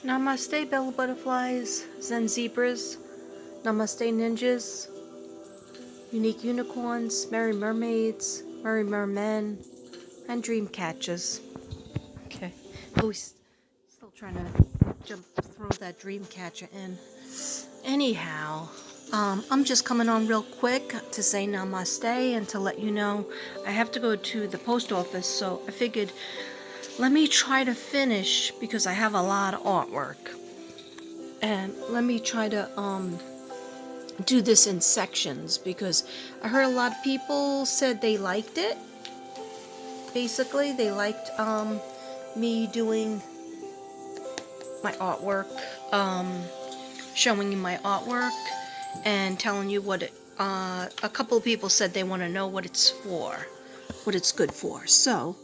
Namaste, bell butterflies, Zen zebras, Namaste ninjas, unique unicorns, merry mermaids, merry mermen, and dream catchers. Okay, always still trying to throw that dream catcher in. Anyhow, I'm just coming on real quick to say namaste and to let you know I have to go to the post office, so I figured let me try to finish because I have a lot of artwork. And let me try to do this in sections because I heard a lot of people said they liked it. Basically, they liked me doing my artwork, showing you my artwork, and telling you what it. A couple of people said they want to know what it's for, what it's good for. So,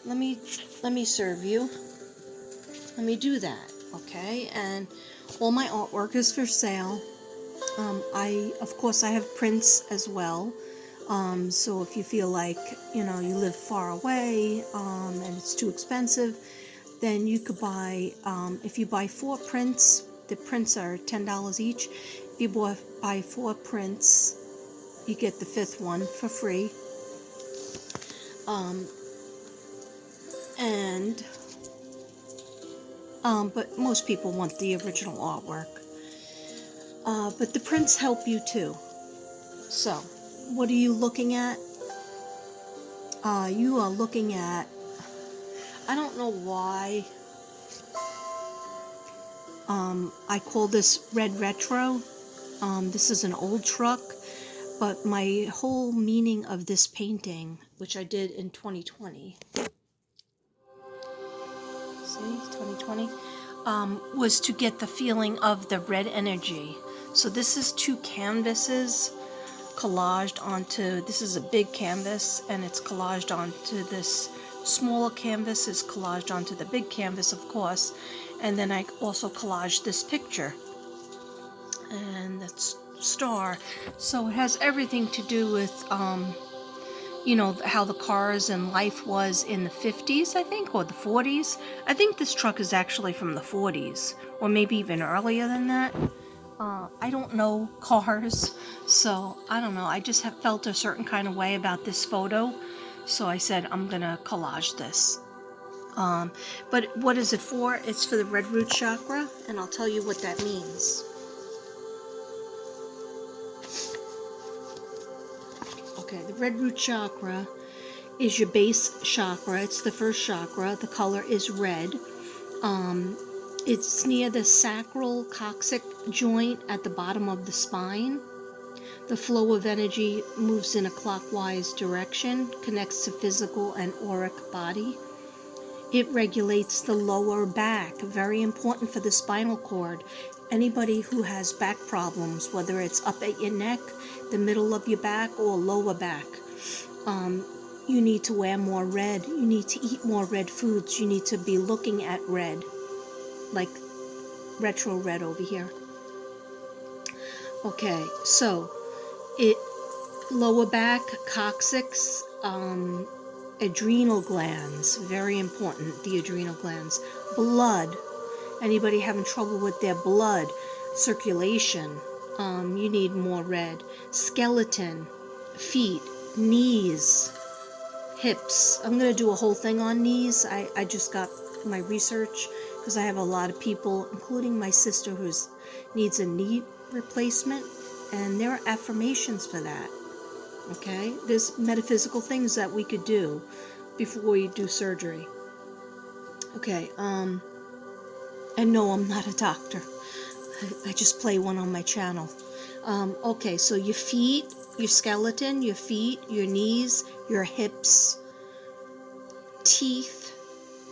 let me serve you. Let me do that, okay? And all my artwork is for sale. Of course, I have prints as well. So if you feel like, you live far away, and it's too expensive, then you could buy, if you buy 4 prints, the prints are $10 each. If you buy 4 prints, you get the 5th one for free. But most people want the original artwork. But the prints help you too. So, what are you looking at? You are looking at, I don't know why I call this red retro. This is an old truck, but my whole meaning of this painting, which I did in 2020, see, 2020, was to get the feeling of the red energy. So this is 2 canvases collaged onto, this is a big canvas, and it's collaged onto this smaller canvas, is collaged onto the big canvas, of course, and then I also collaged this picture, and that's star. So it has everything to do with, how the cars and life was in the 50s, I think, or the 40s. I think this truck is actually from the 40s, or maybe even earlier than that. I don't know cars, so I don't know. I just have felt a certain kind of way about this photo, so I said I'm gonna collage this. But what is it for? It's for the red root chakra, and I'll tell you what that means. Okay, the red root chakra is your base chakra. It's the first chakra. The color is red. It's near the sacral coccyx joint at the bottom of the spine. The flow of energy moves in a clockwise direction, connects to physical and auric body. It regulates the lower back, very important for the spinal cord. Anybody who has back problems, whether it's up at your neck, the middle of your back, or lower back, you need to wear more red. You need to eat more red foods. You need to be looking at red, like retro red over here. Okay, so lower back, coccyx, adrenal glands, very important, the adrenal glands. Blood, anybody having trouble with their blood circulation, you need more red. Skeleton, feet, knees, hips. I'm going to do a whole thing on knees. I just got my research because I have a lot of people, including my sister, who needs a knee replacement, and there are affirmations for that. Okay, there's metaphysical things that we could do before you do surgery. Okay, and no, I'm not a doctor. I just play one on my channel. Okay, so your feet, your skeleton, your feet, your knees, your hips, teeth,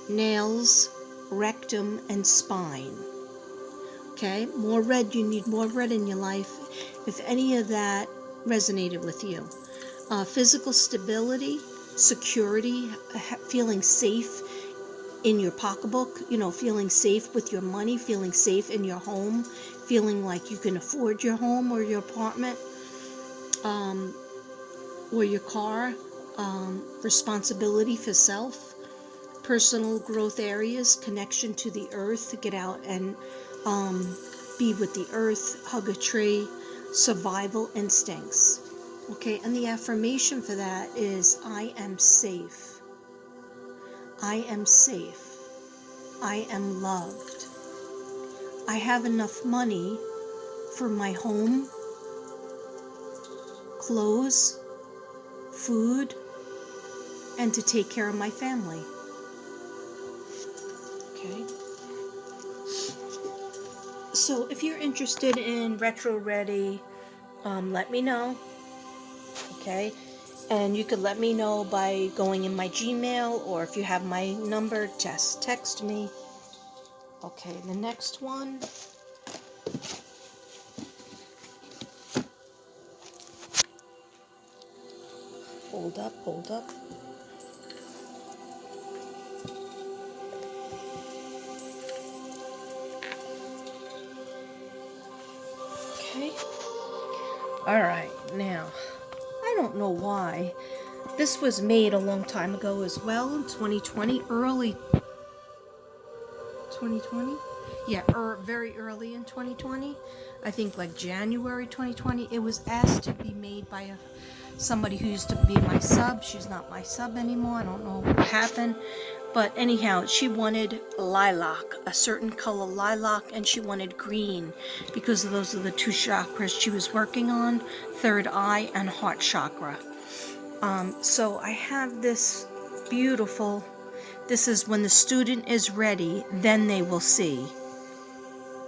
nails, rectum, and spine. Okay, more red. You need more red in your life if any of that resonated with you. Physical stability, security, feeling safe in your pocketbook, feeling safe with your money, feeling safe in your home, feeling like you can afford your home or your apartment, or your car, responsibility for self, personal growth areas, connection to the earth, get out and be with the earth, hug a tree, survival instincts. Okay, and the affirmation for that is, I am safe. I am safe. I am loved. I have enough money for my home, clothes, food, and to take care of my family. Okay. So if you're interested in Retro Ready, let me know. Okay. And you could let me know by going in my Gmail, or if you have my number, just text me. Okay, the next one. Hold up, hold up. Okay. Alright, now, I don't know why. This was made a long time ago as well, in 2020, early 2020? Yeah, very early in 2020. I think like January 2020. It was asked to be made by somebody who used to be my sub. She's not my sub anymore. I don't know what happened. But anyhow, she wanted lilac, a certain color lilac, and she wanted green because those are the two chakras she was working on, third eye and heart chakra. So I have this beautiful, this is when the student is ready, then they will see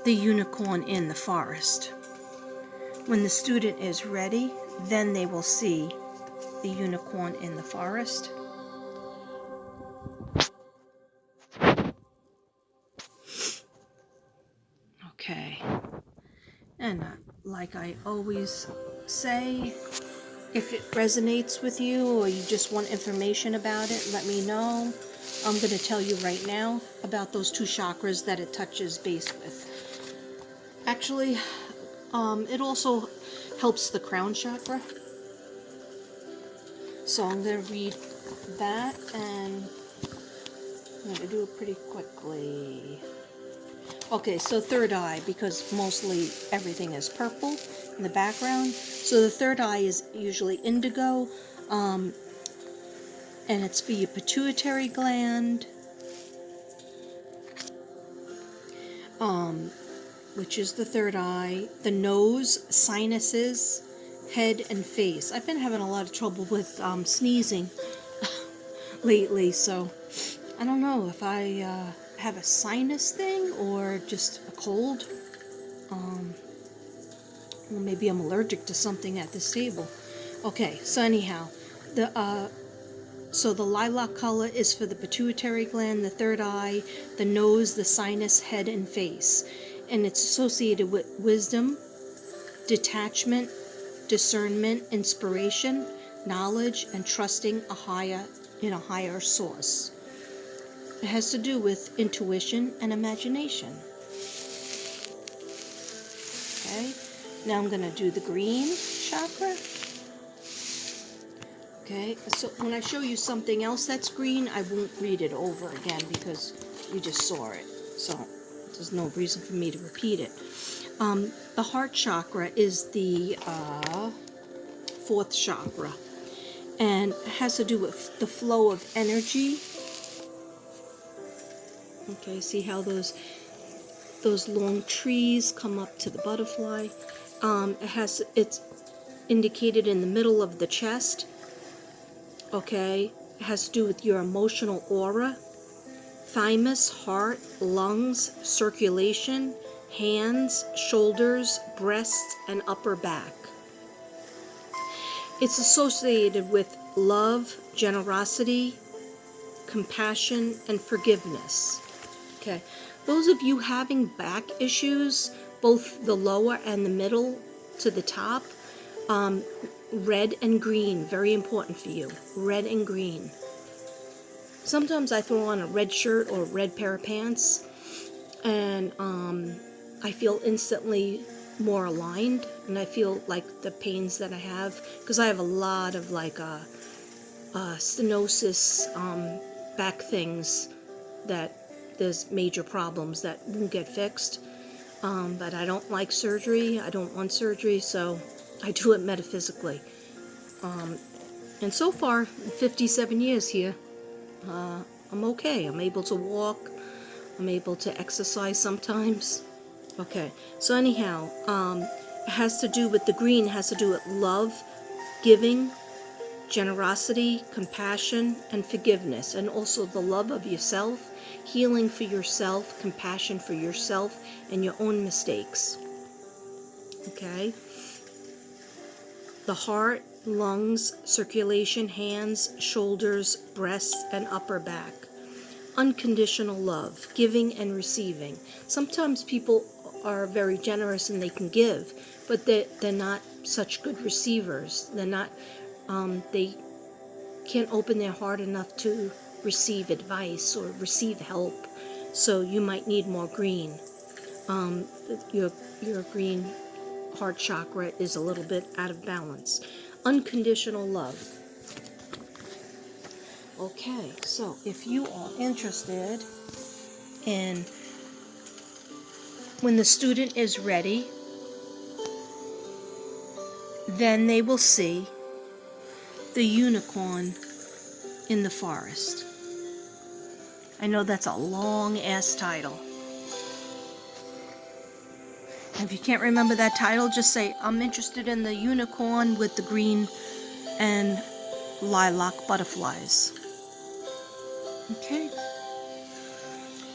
the unicorn in the forest. When the student is ready, then they will see the unicorn in the forest. Okay. And like I always say, if it resonates with you or you just want information about it, let me know. I'm going to tell you right now about those two chakras that it touches base with. Actually, it also helps the crown chakra. So I'm going to read that, and I'm going to do it pretty quickly. Okay, so third eye, because mostly everything is purple in the background. So the third eye is usually indigo, and it's for your pituitary gland, which is the third eye, the nose, sinuses, head, and face. I've been having a lot of trouble with sneezing lately, so I don't know if I have a sinus thing or just a cold. Well, maybe I'm allergic to something at this table. Okay, so anyhow, so the lilac color is for the pituitary gland, the third eye, the nose, the sinus, head, and face. And it's associated with wisdom, detachment, discernment, inspiration, knowledge, and trusting in a higher source. It has to do with intuition and imagination. Okay, now I'm going to do the green chakra. Okay, so when I show you something else that's green, I won't read it over again because you just saw it. So there's no reason for me to repeat it. The heart chakra is the fourth chakra, and it has to do with the flow of energy. Okay, see how those long trees come up to the butterfly. It's indicated in the middle of the chest. Okay, it has to do with your emotional aura, thymus, heart, lungs, circulation, hands, shoulders, breasts, and upper back. It's associated with love, generosity, compassion, and forgiveness. Okay, those of you having back issues, both the lower and the middle to the top, red and green, very important for you. Red and green. Sometimes I throw on a red shirt or a red pair of pants, and I feel instantly more aligned, and I feel like the pains that I have, because I have a lot of like stenosis, back things that there's major problems that won't get fixed. But I don't like surgery. I don't want surgery, so I do it metaphysically. And so far, 57 years here, I'm okay. I'm able to walk. I'm able to exercise sometimes. Okay, so anyhow, it has to do with the green, has to do with love, giving, generosity, compassion, and forgiveness, and also the love of yourself, healing for yourself, compassion for yourself, and your own mistakes. Okay? The heart, lungs, circulation, hands, shoulders, breasts, and upper back. Unconditional love, giving and receiving. Sometimes people are very generous and they can give, but they're not such good receivers. They're not, they can't open their heart enough to receive advice or receive help. So you might need more green. Your green heart chakra is a little bit out of balance. Unconditional love. Okay, so if you are interested in when the student is ready, then they will see the unicorn in the forest. I know that's a long-ass title. If you can't remember that title, just say, I'm interested in the unicorn with the green and lilac butterflies. Okay.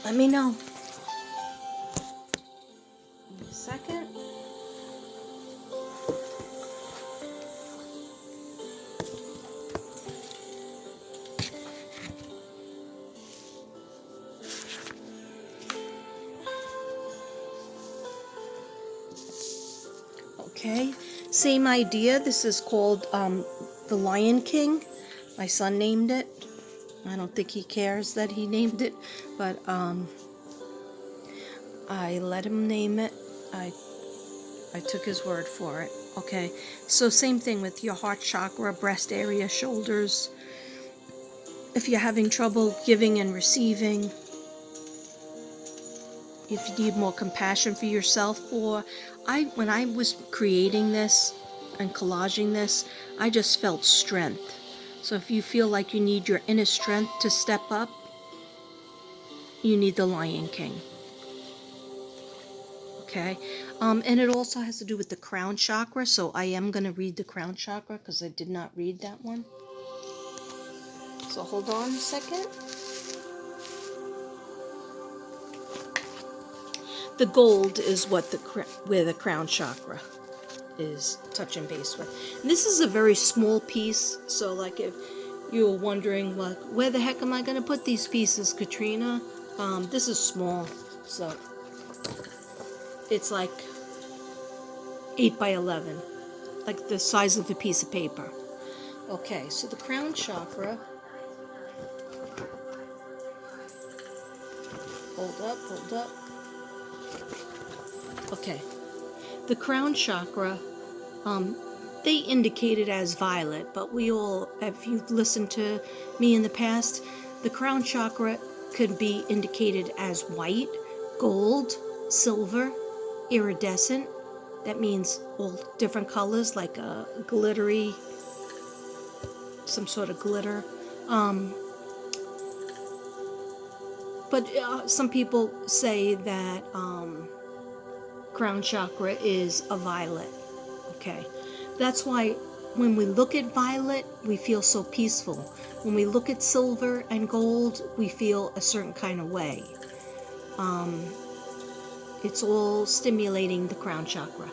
Let me know. Give me a second. Okay, same idea. This is called The Lion King. My son named it. I don't think he cares that he named it, but I let him name it. I took his word for it. Okay, so same thing with your heart chakra, breast area, shoulders. If you're having trouble giving and receiving, if you need more compassion for yourself, or when I was creating this and collaging this, I just felt strength. So if you feel like you need your inner strength to step up, you need the Lion King. Okay, and it also has to do with the crown chakra, so I am going to read the crown chakra because I did not read that one. So hold on a second. The gold is where the crown chakra is touching base with. And this is a very small piece, so like if you were wondering, like, where the heck am I going to put these pieces, Katrina? This is small, so it's like 8 by 11, like the size of a piece of paper. Okay, so the crown chakra. Hold up. Okay, the crown chakra, they indicate it as violet, but we all, if you've listened to me in the past, the crown chakra could be indicated as white, gold, silver, iridescent. That means all different colors, like a glittery, some sort of glitter. But some people say that crown chakra is a violet. Okay, that's why when we look at violet, we feel so peaceful. When we look at silver and gold, we feel a certain kind of way. It's all stimulating the crown chakra.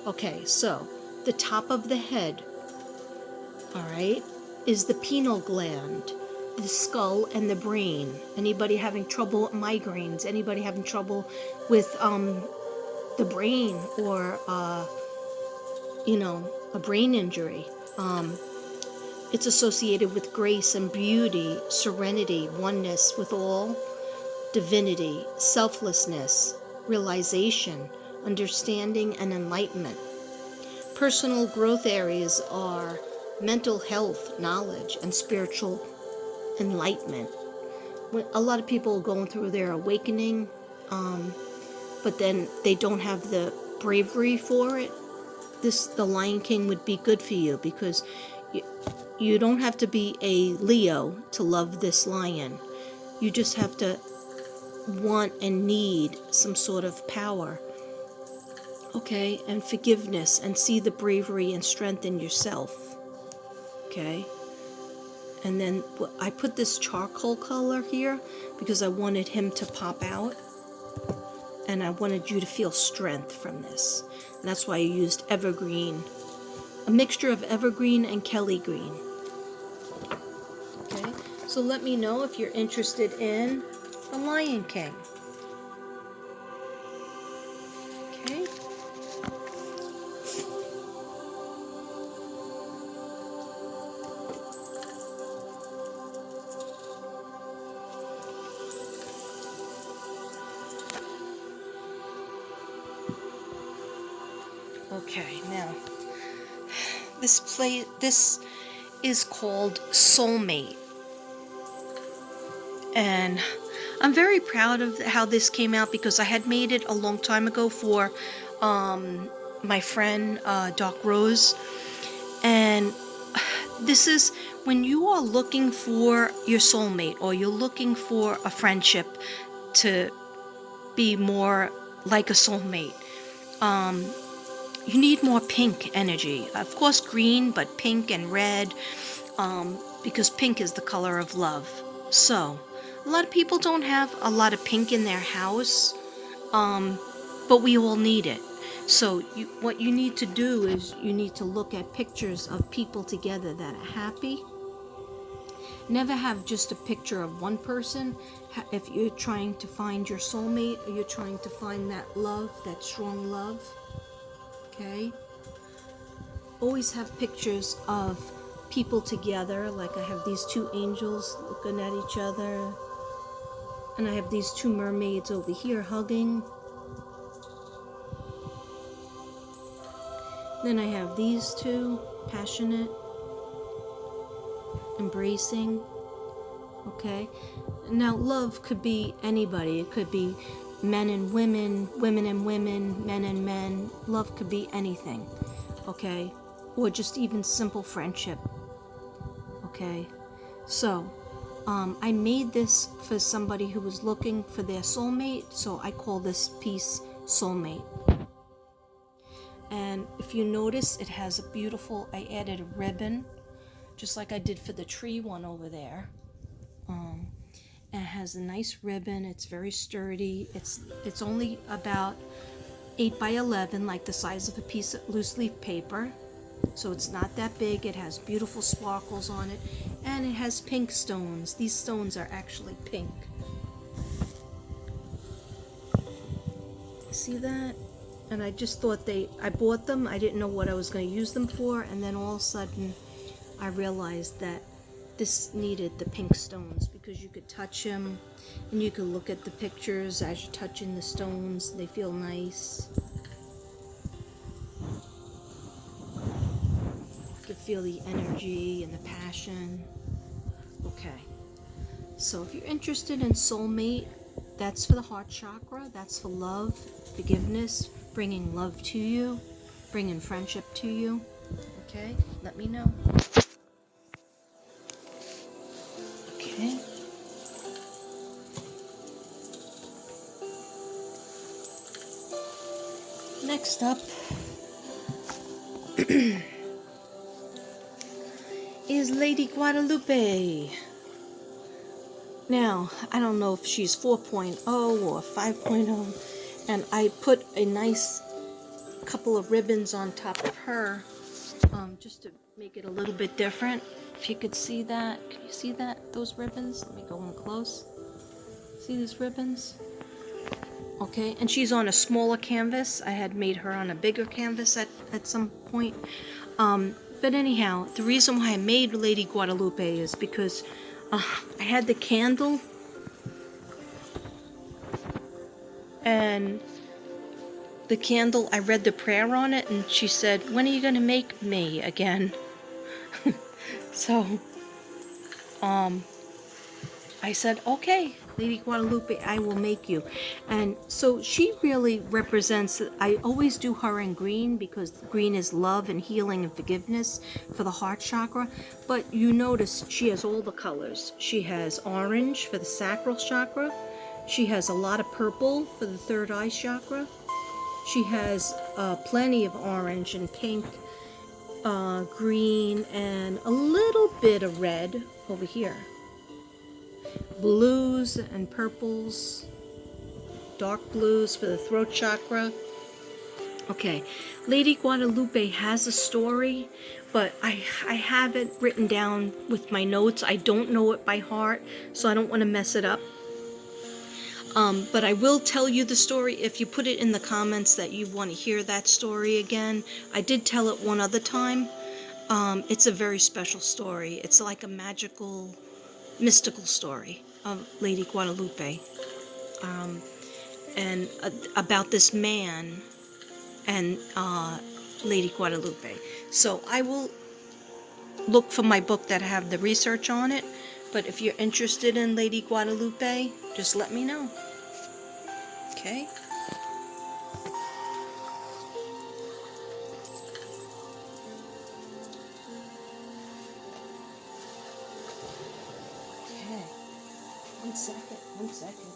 Okay, so the top of the head, all right, is the pineal gland, the skull, and the brain. Anybody having trouble with migraines, anybody having trouble with the brain, or a brain injury, it's associated with grace and beauty, serenity, oneness with all, divinity, selflessness, realization, understanding, and enlightenment. Personal growth areas are mental health, knowledge, and spiritual enlightenment. a lot of people are going through their awakening, but then they don't have the bravery for it. The Lion King would be good for you, because you don't have to be a Leo to love this lion. You just have to want and need some sort of power, okay, and forgiveness, and see the bravery and strength in yourself, okay. And then I put this charcoal color here because I wanted him to pop out, and I wanted you to feel strength from this. And that's why I used evergreen, a mixture of evergreen and Kelly green. Okay, so let me know if you're interested in the Lion King. Okay. Okay, now this is called Soulmate, and I'm very proud of how this came out, because I had made it a long time ago for my friend Doc Rose, and this is when you are looking for your soulmate, or you're looking for a friendship to be more like a soulmate. You need more pink energy. Of course, green, but pink and red, because pink is the color of love. So, a lot of people don't have a lot of pink in their house, but we all need it. So, what you need to do is you need to look at pictures of people together that are happy. Never have just a picture of one person. If you're trying to find your soulmate, or you're trying to find that love, that strong love, okay? Always have pictures of people together. Like I have these two angels looking at each other, and I have these two mermaids over here hugging. Then I have these two passionate, embracing. Okay, now love could be anybody. It could be men and women, women and women, men and men. Love could be anything, okay, or just even simple friendship. Okay, so I made this for somebody who was looking for their soulmate, so I call this piece Soulmate. And if you notice, it has a beautiful, I added a ribbon, just like I did for the tree one over there. And it has a nice ribbon. It's very sturdy. It's only about 8 by 11, like the size of a piece of loose leaf paper. So it's not that big. It has beautiful sparkles on it, and it has pink stones. These stones are actually pink. See that? And I just thought I bought them. I didn't know what I was going to use them for, and then all of a sudden I realized that this needed the pink stones, because you could touch them and you could look at the pictures as you're touching the stones. They feel nice. You could feel the energy and the passion. Okay, so if you're interested in soulmate, that's for the heart chakra. That's for love, forgiveness, bringing love to you, bringing friendship to you. Okay, let me know. Okay. Next up is Lady Guadalupe. Now, I don't know if she's 4.0 or 5.0, and I put a nice couple of ribbons on top of her, just to make it a little bit different. If you could see that, can you see that? Those ribbons? Let me go in close. See these ribbons? Okay, and she's on a smaller canvas. I had made her on a bigger canvas at some point. But anyhow, the reason why I made Lady Guadalupe is because I had the candle, and the candle, I read the prayer on it, and she said, "When are you going to make me again?" So, I said, okay, Lady Guadalupe, I will make you. And so she really represents, I always do her in green because green is love and healing and forgiveness for the heart chakra. But you notice she has all the colors. She has orange for the sacral chakra. She has a lot of purple for the third eye chakra. She has plenty of orange and pink, green, and a little bit of red over here. Blues and purples, dark blues for the throat chakra. Okay, Lady Guadalupe has a story, but I have it written down with my notes. I don't know it by heart, so I don't want to mess it up. But I will tell you the story if you put it in the comments that you want to hear that story again. I did tell it one other time. It's a very special story. It's like a magical, mystical story of Lady Guadalupe. And about this man and Lady Guadalupe. So I will look for my book that have the research on it. But if you're interested in Lady Guadalupe, just let me know. Okay? Okay. One second.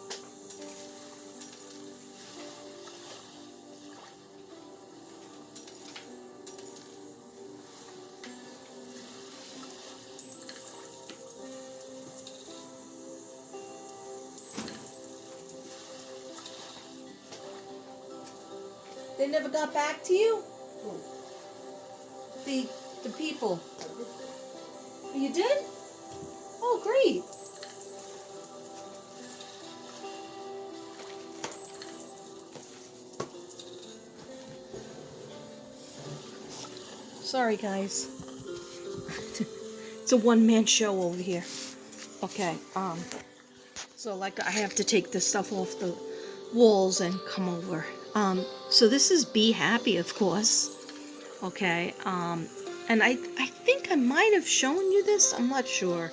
They never got back to you? The people. You did? Oh, great. Sorry, guys. It's a one-man show over here. Okay, so like I have to take this stuff off the walls and come over. So this is Be Happy, of course. Okay, and I think I might have shown you this. I'm not sure.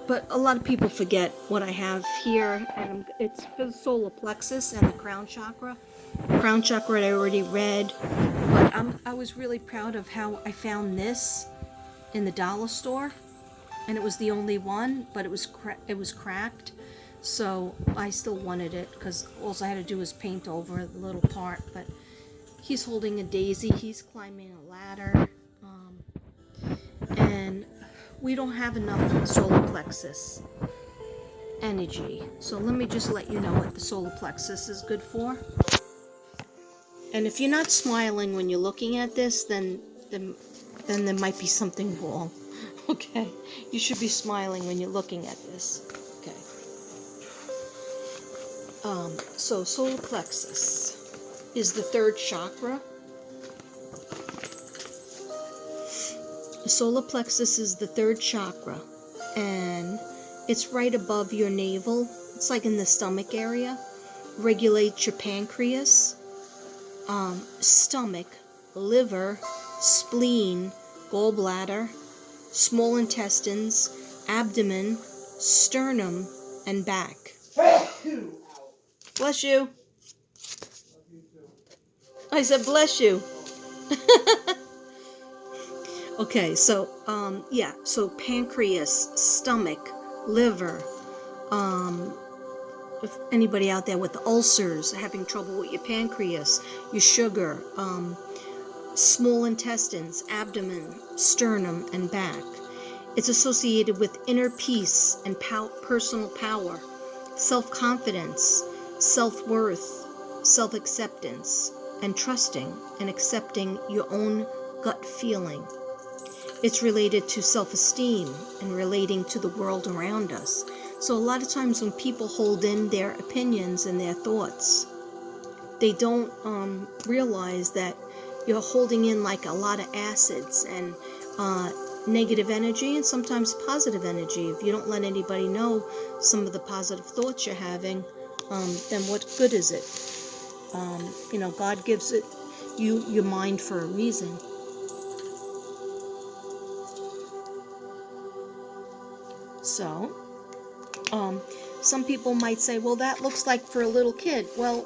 But a lot of people forget what I have here, and it's for the solar plexus and the crown chakra. Crown chakra I already read, but I was really proud of how I found this in the dollar store, and it was the only one, but it was cracked, so I still wanted it because all I had to do was paint over the little part. But he's holding a daisy, he's climbing a ladder, and we don't have enough solar plexus energy. So let me just let you know what the solar plexus is good for. And if you're not smiling when you're looking at this, then there might be something wrong. Okay, you should be smiling when you're looking at this. Okay. So solar plexus is the third chakra. The solar plexus is the third chakra, and it's right above your navel. It's like in the stomach area. Regulates your pancreas, stomach, liver, spleen, gallbladder, small intestines, abdomen, sternum, and back. Bless you. I said bless you. Okay, so so pancreas, stomach, liver, if anybody out there with ulcers, having trouble with your pancreas, your sugar, small intestines, abdomen, sternum, and back. It's associated with inner peace and personal power, self-confidence, self-worth, self-acceptance, and trusting and accepting your own gut feeling. It's related to self-esteem and relating to the world around us. So a lot of times when people hold in their opinions and their thoughts, they don't realize that you're holding in like a lot of acids and negative energy and sometimes positive energy. If you don't let anybody know some of the positive thoughts you're having, then what good is it? God gives it you your mind for a reason. So Some people might say, well, that looks like for a little kid. Well,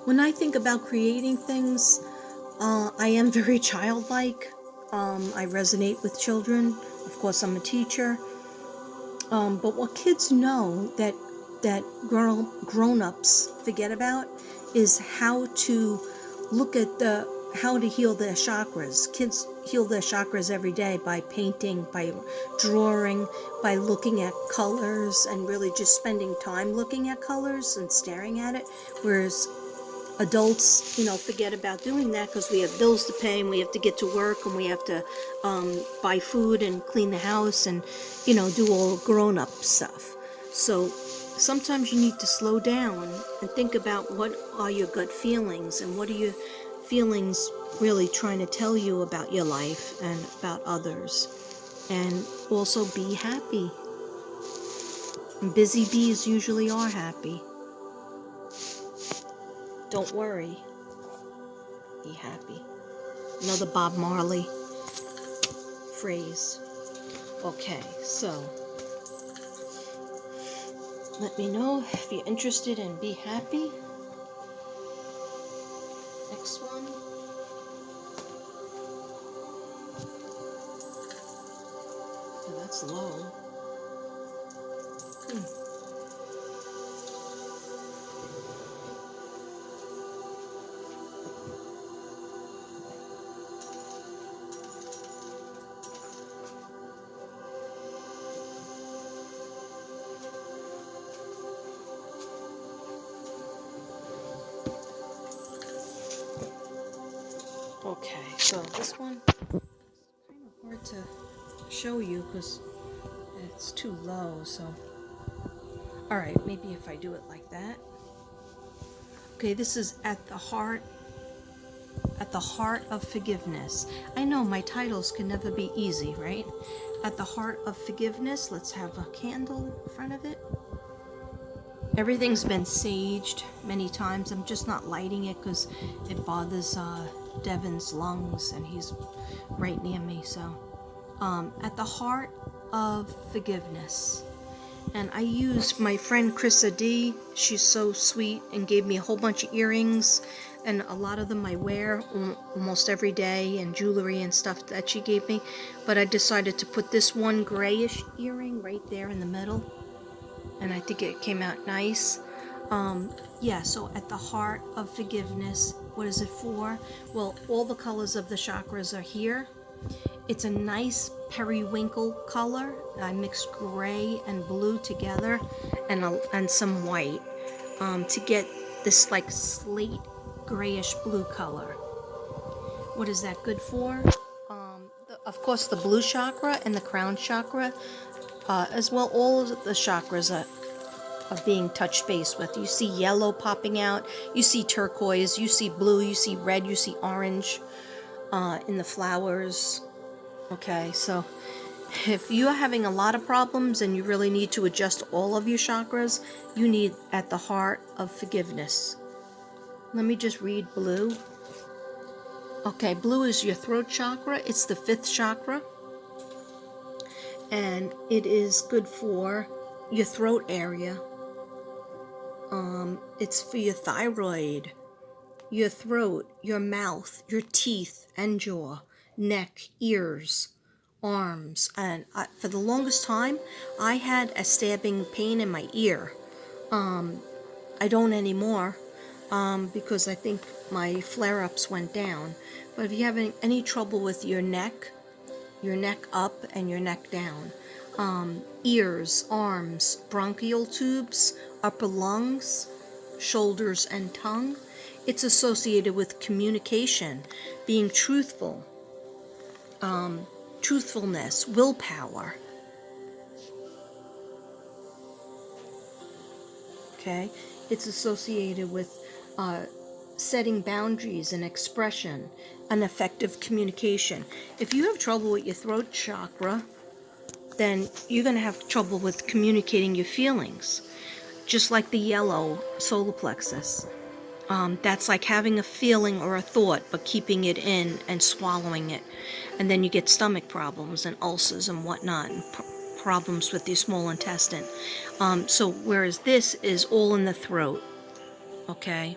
when I think about creating things, I am very childlike. I resonate with children. Of course, I'm a teacher. But what kids know that grown-ups forget about is how to look at how to heal their chakras. Kids heal their chakras every day by painting, by drawing, by looking at colors, and really just spending time looking at colors and staring at it. Whereas adults, forget about doing that because we have bills to pay and we have to get to work and we have to buy food and clean the house and, do all grown-up stuff. So sometimes you need to slow down and think about what are your gut feelings and what are your feelings really trying to tell you about your life and about others. And also be happy. And busy bees usually are happy. Don't worry. Be happy. Another Bob Marley phrase. Okay, so let me know if you're interested in Be Happy. Next one. Oh, that's low. Okay, so this one kind of hard to show you because it's too low, so alright, maybe if I do it like that. Okay, this is at the heart of forgiveness. I know my titles can never be easy, right? At the heart of forgiveness, let's have a candle in front of it. Everything's been saged many times. I'm just not lighting it because it bothers Devin's lungs and he's right near me. So at the heart of forgiveness. And I used my friend Chrissa D. She's so sweet and gave me a whole bunch of earrings, and a lot of them I wear almost every day, and jewelry and stuff that she gave me. But I decided to put this one grayish earring right there in the middle, and I think it came out nice. Yeah, so at the heart of forgiveness, what is it for? Well, all the colors of the chakras are here. It's a nice periwinkle color. I mixed gray and blue together and some white to get this like slate grayish blue color. What is that good for? Of course, the blue chakra and the crown chakra, as well, all of the chakras are being touched base with. You see yellow popping out, you see turquoise, you see blue, you see red, you see orange in the flowers. Okay, so if you are having a lot of problems and you really need to adjust all of your chakras, you need at the heart of forgiveness. Let me just read blue. Okay, blue is your throat chakra. It's the 5th chakra. And it is good for your throat area. It's for your thyroid, your throat, your mouth, your teeth and jaw, neck, ears, arms. And for the longest time, I had a stabbing pain in my ear. I don't anymore because I think my flare-ups went down. But if you're having any trouble with your neck up and your neck down, ears, arms, bronchial tubes, upper lungs, shoulders and tongue, it's associated with communication, being truthful, truthfulness, willpower. Okay, it's associated with setting boundaries and expression and effective communication. If you have trouble with your throat chakra, then you're going to have trouble with communicating your feelings. Just like the yellow solar plexus. That's like having a feeling or a thought, but keeping it in and swallowing it. And then you get stomach problems and ulcers and whatnot, and problems with the small intestine. So whereas this is all in the throat, okay?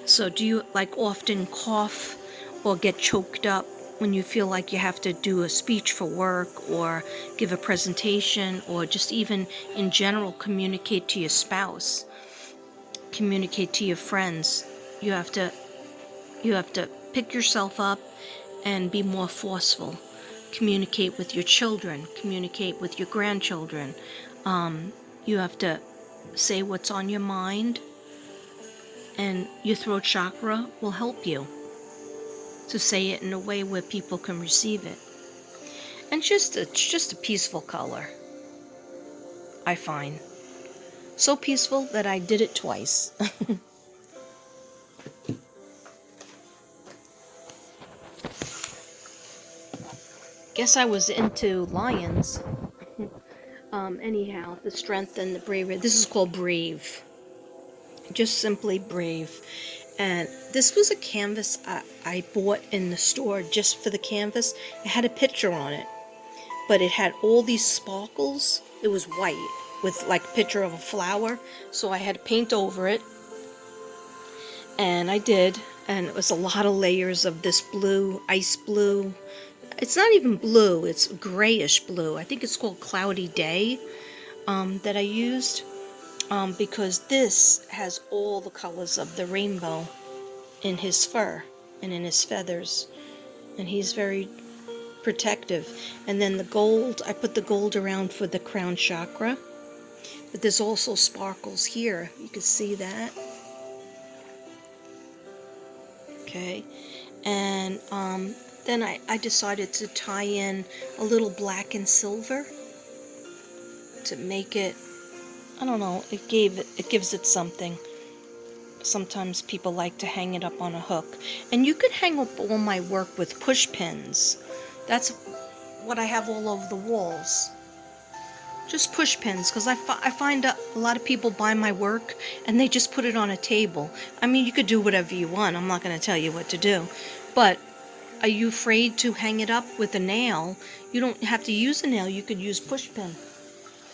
So do you like often cough or get choked up when you feel like you have to do a speech for work or give a presentation or just even in general communicate to your spouse, communicate to your friends? You have to pick yourself up and be more forceful. Communicate with your children, communicate with your grandchildren. You have to say what's on your mind, and your throat chakra will help you to say it in a way where people can receive it. And it's just a peaceful color, I find. So peaceful that I did it twice. Guess I was into lions. Anyhow, the strength and the bravery. This is called Brave. Just simply Brave. And this was a canvas I bought in the store just for the canvas. It had a picture on it, but it had all these sparkles. It was white with like a picture of a flower, so I had to paint over it. And I did, and it was a lot of layers of this blue, ice blue. It's not even blue, it's grayish blue. I think it's called Cloudy Day that I used because this has all the colors of the rainbow in his fur and in his feathers. And he's very protective. And then the gold, I put the gold around for the crown chakra. But there's also sparkles here. You can see that. Okay. And then I decided to tie in a little black and silver to make it, I don't know, it gives it something. Sometimes people like to hang it up on a hook. And you could hang up all my work with push pins. That's what I have all over the walls. Just push pins, because I find a lot of people buy my work and they just put it on a table. I mean, you could do whatever you want. I'm not going to tell you what to do. But are you afraid to hang it up with a nail? You don't have to use a nail. You could use push pin,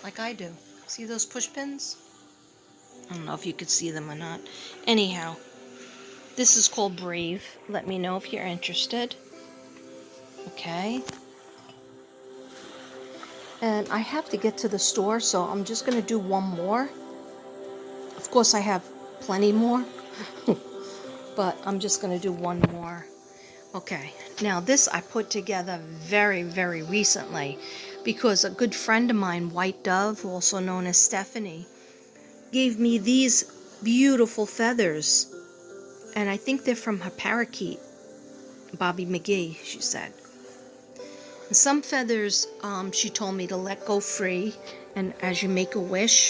like I do. See those push pins? I don't know if you could see them or not. Anyhow, this is called Brave. Let me know if you're interested. Okay. And I have to get to the store, so I'm just going to do one more. Of course, I have plenty more, but I'm just going to do one more. Okay, now this I put together very, very recently because a good friend of mine, White Dove, also known as Stephanie, gave me these beautiful feathers. And I think they're from her parakeet, Bobby McGee, she said. And some feathers she told me to let go free, and as you make a wish,